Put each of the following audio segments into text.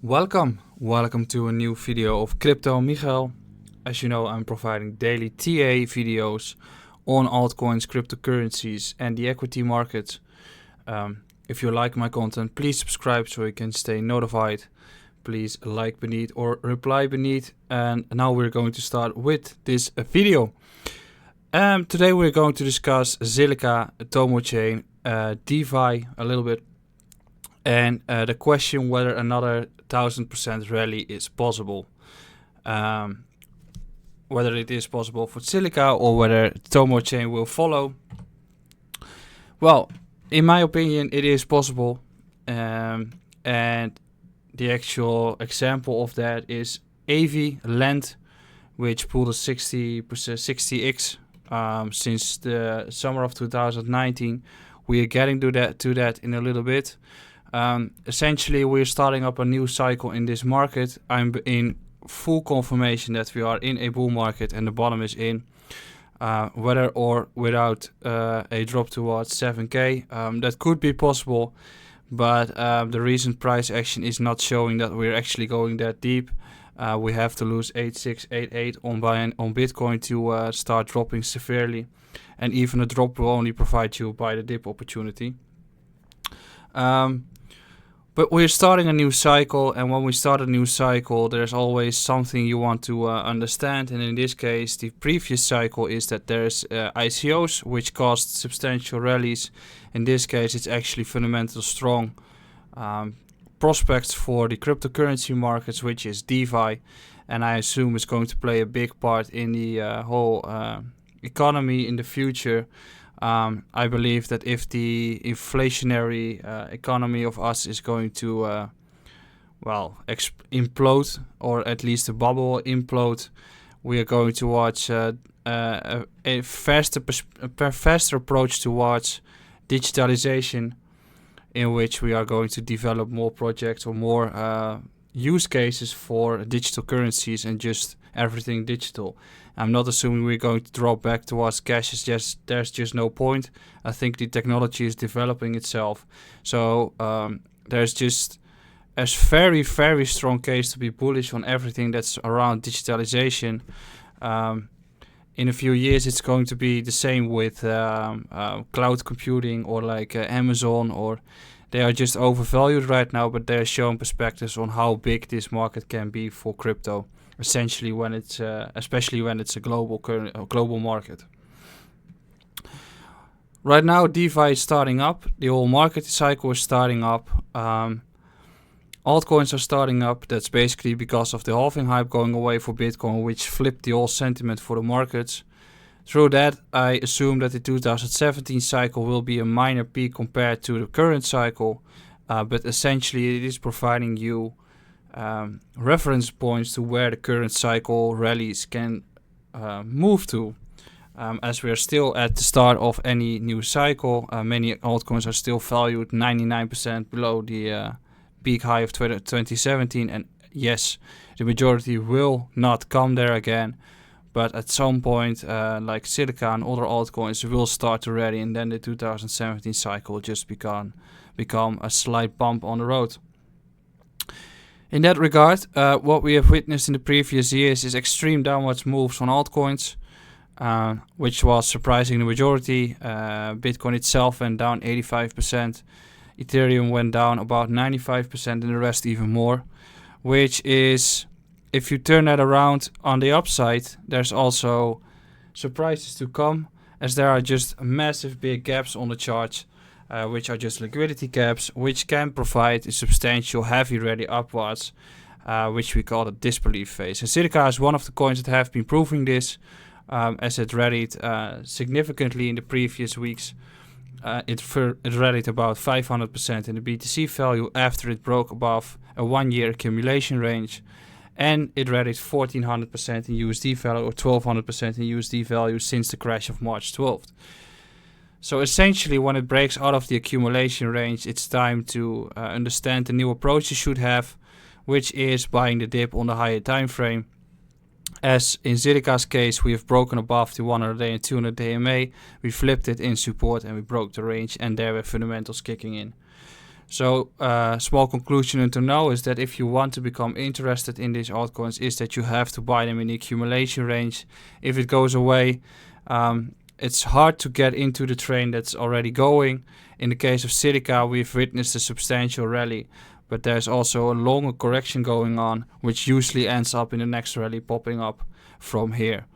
Welcome to a new video of Crypto Michael. As you know, I'm providing daily TA videos on altcoins, cryptocurrencies and the equity market. If you like my content, please subscribe so you can stay notified. Please like beneath or reply beneath. And now we're going to start with this video. Today we're going to discuss Zilliqa, TomoChain, DeFi a little bit, and the question whether another 1000% rally is possible. Whether it is possible for Zilliqa or whether TomoChain will follow. Well, in my opinion, it is possible. And the actual example of that is Lent, which pulled a 60x since the summer of 2019. We are getting to that in a little bit. Essentially, we're starting up a new cycle in this market. I'm in full confirmation that we are in a bull market and the bottom is in. Whether or without a drop towards 7k, that could be possible, but the recent price action is not showing that we're actually going that deep. We have to lose 8688 on Bitcoin to start dropping severely, and even a drop will only provide you buy the dip opportunity. But we're starting a new cycle, and when we start a new cycle, there's always something you want to understand. And in this case, the previous cycle is that there's ICOs, which caused substantial rallies. In this case, it's actually fundamental strong prospects for the cryptocurrency markets, which is DeFi. And I assume it's going to play a big part in the whole economy in the future. I believe that if the inflationary economy of us is going to, implode, or at least the bubble implode, we are going to watch a faster approach towards digitalization, in which we are going to develop more projects or more use cases for digital currencies and just everything digital. I'm not assuming we're going to drop back towards cash. There's just no point. I think the technology is developing itself. So there's just a very, very strong case to be bullish on everything that's around digitalization. In a few years, it's going to be the same with cloud computing or like Amazon, or they are just overvalued right now, but they're showing perspectives on how big this market can be for crypto. Essentially, when it's especially when it's a global market. Right now, DeFi is starting up. The whole market cycle is starting up. Altcoins are starting up. That's basically because of the halving hype going away for Bitcoin, which flipped the whole sentiment for the markets. Through that, I assume that the 2017 cycle will be a minor peak compared to the current cycle, but essentially it is providing you reference points to where the current cycle rallies can move to. As we are still at the start of any new cycle, many altcoins are still valued 99% below the peak high of 2017, and yes, the majority will not come there again, but at some point like Zilliqa and other altcoins will start to rally, and then the 2017 cycle will just become a slight bump on the road. In that regard, what we have witnessed in the previous years is extreme downwards moves on altcoins, which was surprising the majority. Bitcoin itself went down 85%, Ethereum went down about 95%, and the rest even more, which is, if you turn that around on the upside, there's also surprises to come, as there are just massive big gaps on the chart, which are just liquidity gaps, which can provide a substantial heavy rally upwards, which we call the disbelief phase. And Zilica is one of the coins that have been proving this, as it rallied significantly in the previous weeks. It rallied about 500% in the BTC value after it broke above a 1-year accumulation range, and it rallied 1400% in USD value or 1200% in USD value since the crash of March 12th. So essentially, when it breaks out of the accumulation range, it's time to understand the new approach you should have, which is buying the dip on the higher time frame. As in Zilliqa's case, we have broken above the 100-day and 200-day MA, we flipped it in support and we broke the range, and there were fundamentals kicking in. So small conclusion to know is that if you want to become interested in these altcoins, is that you have to buy them in the accumulation range. If it goes away, it's hard to get into the train that's already going. In the case of Zilliqa, we've witnessed a substantial rally, but there's also a longer correction going on, which usually ends up in the next rally popping up from here.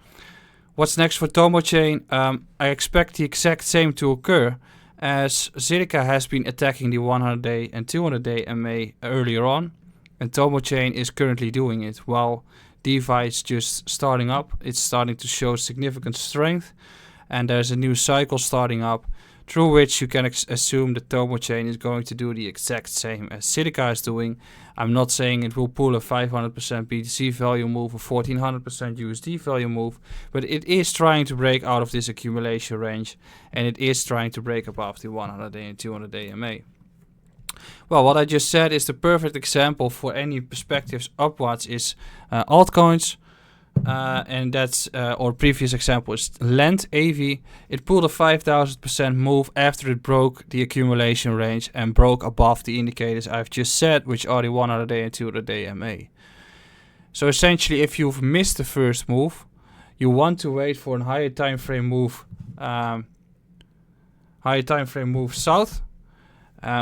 What's next for TomoChain? I expect the exact same to occur, as Zilica has been attacking the 100-day and 200-day MA earlier on, and TomoChain is currently doing it, while DeFi is just starting up. It's starting to show significant strength, and there's a new cycle starting up, through which you can assume that TomoChain is going to do the exact same as Zilica is doing. I'm not saying it will pull a 500% BTC value move, a 1400% USD value move, but it is trying to break out of this accumulation range, and it is trying to break above the 100-day and 200-day MA. Well, what I just said is the perfect example for any perspectives upwards is altcoins. And that's our previous example is Lent AV. It pulled a 5000% move after it broke the accumulation range and broke above the indicators I've just said, which are the 100-day and 200-day MA. So essentially, if you've missed the first move, you want to wait for a higher time frame move, south,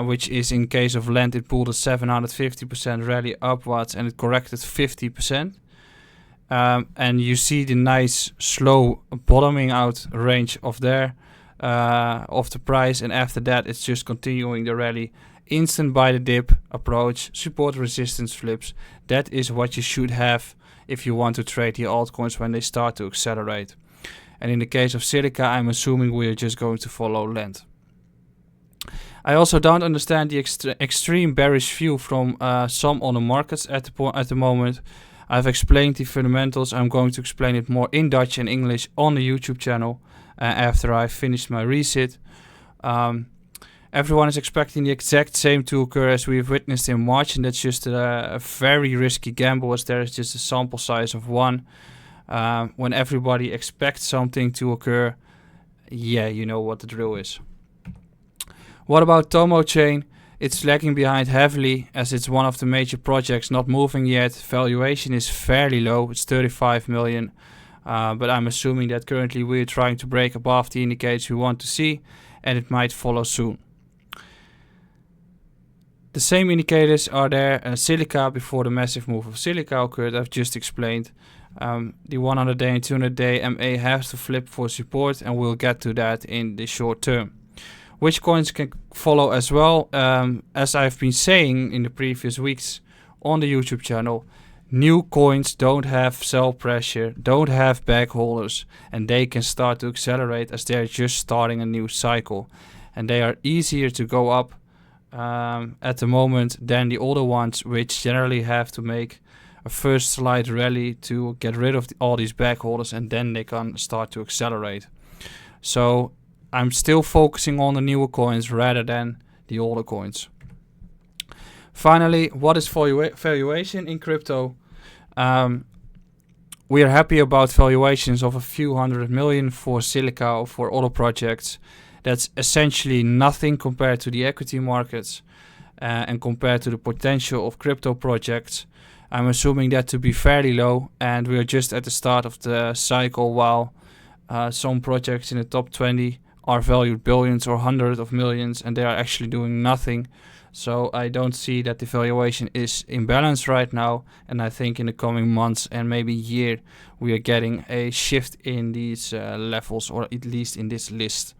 which is in case of Lent, it pulled a 750% rally upwards and it corrected 50%. And you see the nice slow bottoming out range of there of the price, and after that it's just continuing the rally, instant buy the dip approach, support resistance flips. That is what you should have if you want to trade the altcoins when they start to accelerate. And in the case of Zilica, I'm assuming we are just going to follow Lent. I also don't understand the extreme bearish view from some on the markets at the moment. I've explained the fundamentals. I'm going to explain it more in Dutch and English on the YouTube channel after I finished my resit. Everyone is expecting the exact same to occur as we've witnessed in March, and that's just a very risky gamble, as there is just a sample size of 1. When everybody expects something to occur, yeah, you know what the drill is. What about TomoChain? It's lagging behind heavily, as it's one of the major projects not moving yet. Valuation is fairly low, it's 35 million. But I'm assuming that currently we're trying to break above the indicators we want to see, and it might follow soon. The same indicators are there Zilliqa before the massive move of Zilliqa occurred, I've just explained. The 100-day and 200-day MA has to flip for support, and we'll get to that in the short term. Which coins can follow as well? As I've been saying in the previous weeks on the YouTube channel, new coins don't have sell pressure, don't have back holders, and they can start to accelerate as they're just starting a new cycle. And they are easier to go up at the moment than the older ones, which generally have to make a first slight rally to get rid of all these back holders, and then they can start to accelerate. So I'm still focusing on the newer coins rather than the older coins. Finally, what is valuation in crypto? We are happy about valuations of a few hundred million for Zilliqa or for other projects. That's essentially nothing compared to the equity markets and compared to the potential of crypto projects. I'm assuming that to be fairly low, and we are just at the start of the cycle, while some projects in the top 20 are valued billions or hundreds of millions, and they are actually doing nothing. So I don't see that the valuation is imbalanced right now, and I think in the coming months and maybe year we are getting a shift in these levels, or at least in this list.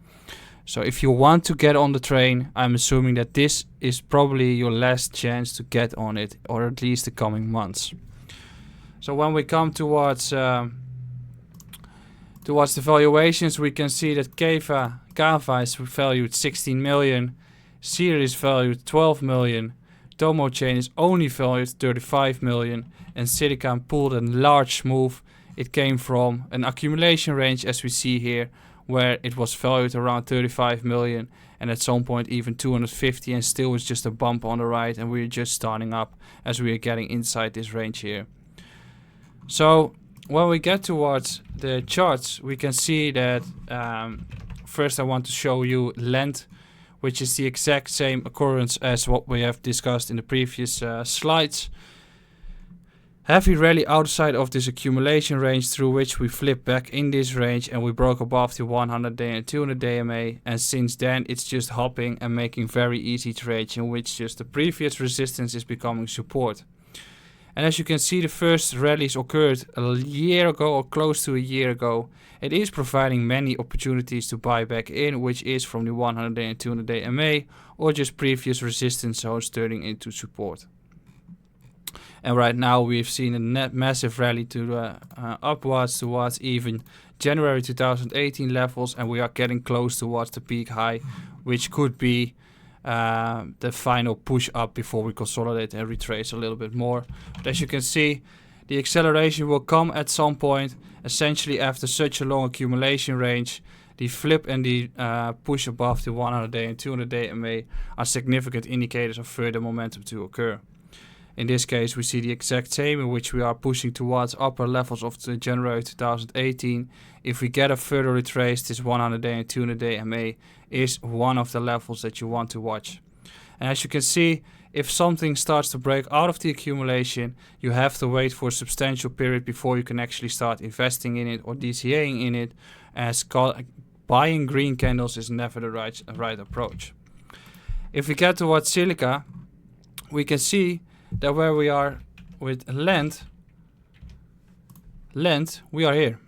So if you want to get on the train, I'm assuming that this is probably your last chance to get on it, or at least the coming months. So when we come towards the valuations, we can see that Kava is valued 16 million, Seer is valued 12 million, TomoChain is only valued 35 million, and Zilliqa pulled a large move. It came from an accumulation range, as we see here, where it was valued around 35 million, and at some point even 250, and still was just a bump on the right, and we're just starting up as we are getting inside this range here. So when we get towards the charts, we can see that first I want to show you Lent, which is the exact same occurrence as what we have discussed in the previous slides. Heavy rally outside of this accumulation range, through which we flipped back in this range and we broke above the 100-day and 200-day MA, and since then it's just hopping and making very easy trades in which just the previous resistance is becoming support. And as you can see, the first rallies occurred a year ago or close to a year ago. It is providing many opportunities to buy back in, which is from the 100-day and 200-day MA or just previous resistance zones turning into support. And right now we've seen a net massive rally to upwards towards even January 2018 levels, and we are getting close towards the peak high, which could be the final push up before we consolidate and retrace a little bit more. But as you can see, the acceleration will come at some point. Essentially, after such a long accumulation range, the flip and the push above the 100-day and 200-day MA are significant indicators of further momentum to occur. In this case, we see the exact same, in which we are pushing towards upper levels of the January 2018. If we get a further retrace, this 100-day and 200-day MA is one of the levels that you want to watch. And as you can see, if something starts to break out of the accumulation, you have to wait for a substantial period before you can actually start investing in it or DCAing in it, as buying green candles is never the right approach. If we get towards Zilliqa, we can see that where we are with Lent, we are here.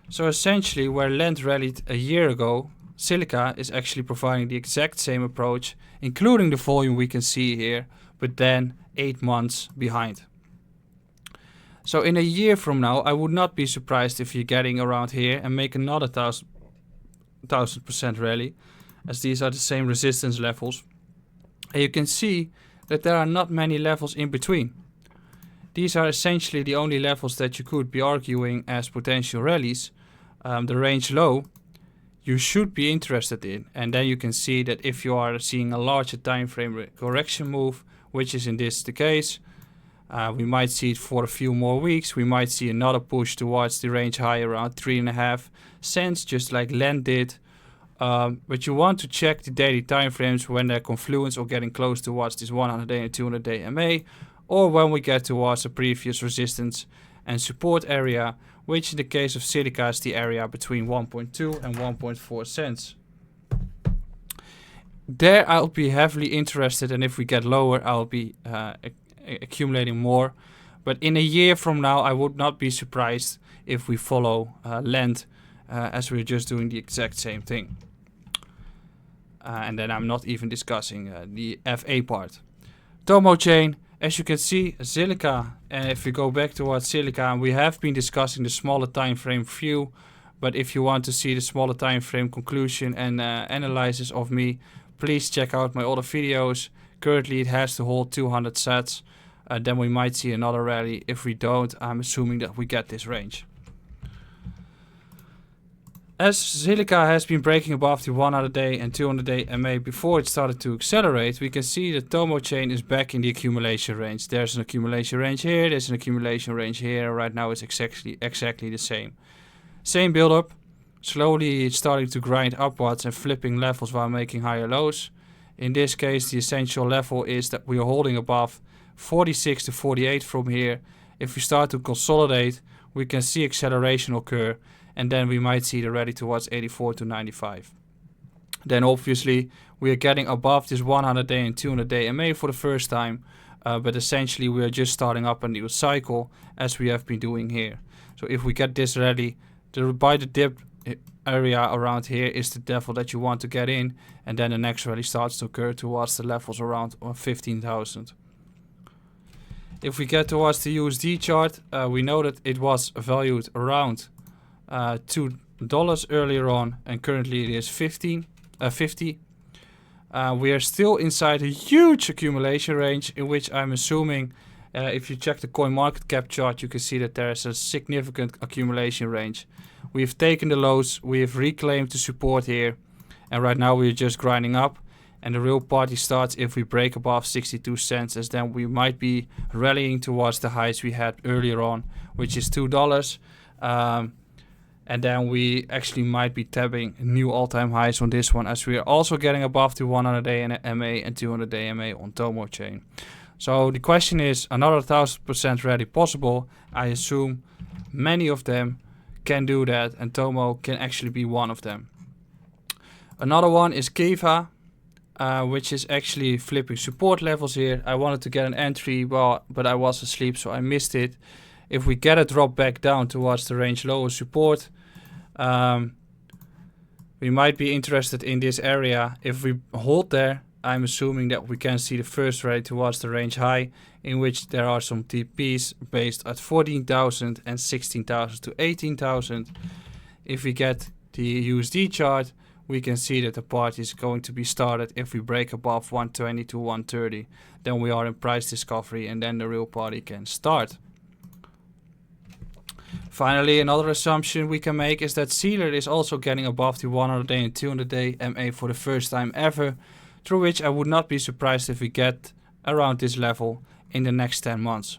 So essentially, where Lent rallied a year ago, Zilliqa is actually providing the exact same approach, including the volume we can see here, but then 8 months behind. So in a year from now, I would not be surprised if you're getting around here and make another 1000% rally, as these are the same resistance levels. And you can see that there are not many levels in between. These are essentially the only levels that you could be arguing as potential rallies. The range low you should be interested in, and then you can see that if you are seeing a larger time frame correction move, which is in this the case, we might see it for a few more weeks. We might see another push towards the range high around 3.5 cents, just like Lent did. But you want to check the daily time frames when they're confluence or getting close towards this 100-day and 200-day MA, or when we get towards a previous resistance and support area, which in the case of Zilica is the area between 1.2 and 1.4 cents. There I'll be heavily interested, and if we get lower, I'll be accumulating more. But in a year from now, I would not be surprised if we follow Lent, as we're just doing the exact same thing. And then I'm not even discussing the FA part. TomoChain, as you can see, Zilliqa, and if we go back towards Zilliqa, we have been discussing the smaller time frame view, but if you want to see the smaller time frame conclusion and analysis of me, please check out my other videos. Currently it has to hold 200 sets, then we might see another rally. If we don't, I'm assuming that we get this range. As Zilliqa has been breaking above the 100-day and 200-day MA before it started to accelerate, we can see that TomoChain is back in the accumulation range. There's an accumulation range here, there's an accumulation range here. Right now it's exactly the same. Same build-up, slowly starting to grind upwards and flipping levels while making higher lows. In this case, the essential level is that we are holding above 46 to 48 from here. If we start to consolidate, we can see acceleration occur, and then we might see the rally towards 84 to 95. Then obviously we are getting above this 100-day and 200-day MA for the first time, but essentially we are just starting up a new cycle as we have been doing here. So if we get this rally, by the dip area around here is the level that you want to get in, and then the next rally starts to occur towards the levels around 15,000. If we get towards the USD chart, we know that it was valued around $2 earlier on, and currently it is 50. We are still inside a huge accumulation range, in which I'm assuming, if you check the CoinMarketCap chart, you can see that there is a significant accumulation range. We've taken the lows, we have reclaimed the support here, and right now we're just grinding up. And the real party starts if we break above 62 cents, as then we might be rallying towards the highs we had earlier on, which is $2. And then we actually might be tapping new all-time highs on this one, as we are also getting above the 100-day MA and 200-day MA on TomoChain. So the question is, another 1000% rally possible? I assume many of them can do that, and Tomo can actually be one of them. Another one is Kiva, which is actually flipping support levels here. I wanted to get an entry, but I was asleep, so I missed it. If we get a drop back down towards the range lower support, we might be interested in this area. If we hold there, I'm assuming that we can see the first rally towards the range high, in which there are some TPs based at 14,000 and 16,000 to 18,000. If we get the USD chart, we can see that the party is going to be started if we break above 120 to 130. Then we are in price discovery, and then the real party can start. Finally, another assumption we can make is that Zilliqa is also getting above the 100-day and 200-day MA for the first time ever, through which I would not be surprised if we get around this level in the next 10 months.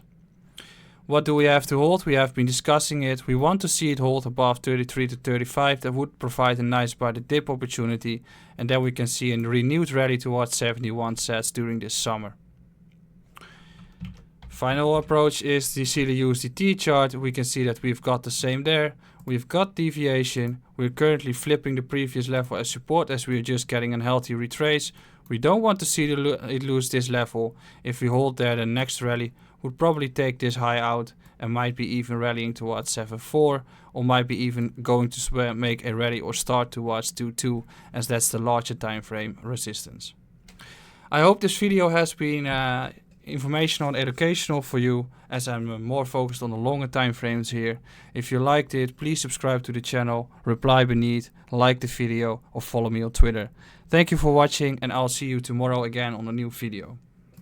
What do we have to hold? We have been discussing it. We want to see it hold above 33 to 35. That would provide a nice buy the dip opportunity, and then we can see a renewed rally towards 71 sats during this summer. Final approach is the Zilliqa USDT chart. We can see that we've got the same there. We've got deviation. We're currently flipping the previous level as support, as we are just getting a healthy retrace. We don't want to see it lose this level. If we hold there, the next rally would probably take this high out and might be even rallying towards 7.4, or might be even going to make a rally or start towards 2.2, as that's the larger time frame resistance. I hope this video has been informational and educational for you, as I'm more focused on the longer time frames here. If you liked it, please subscribe to the channel, reply beneath, like the video, or follow me on Twitter. Thank you for watching, and I'll see you tomorrow again on a new video.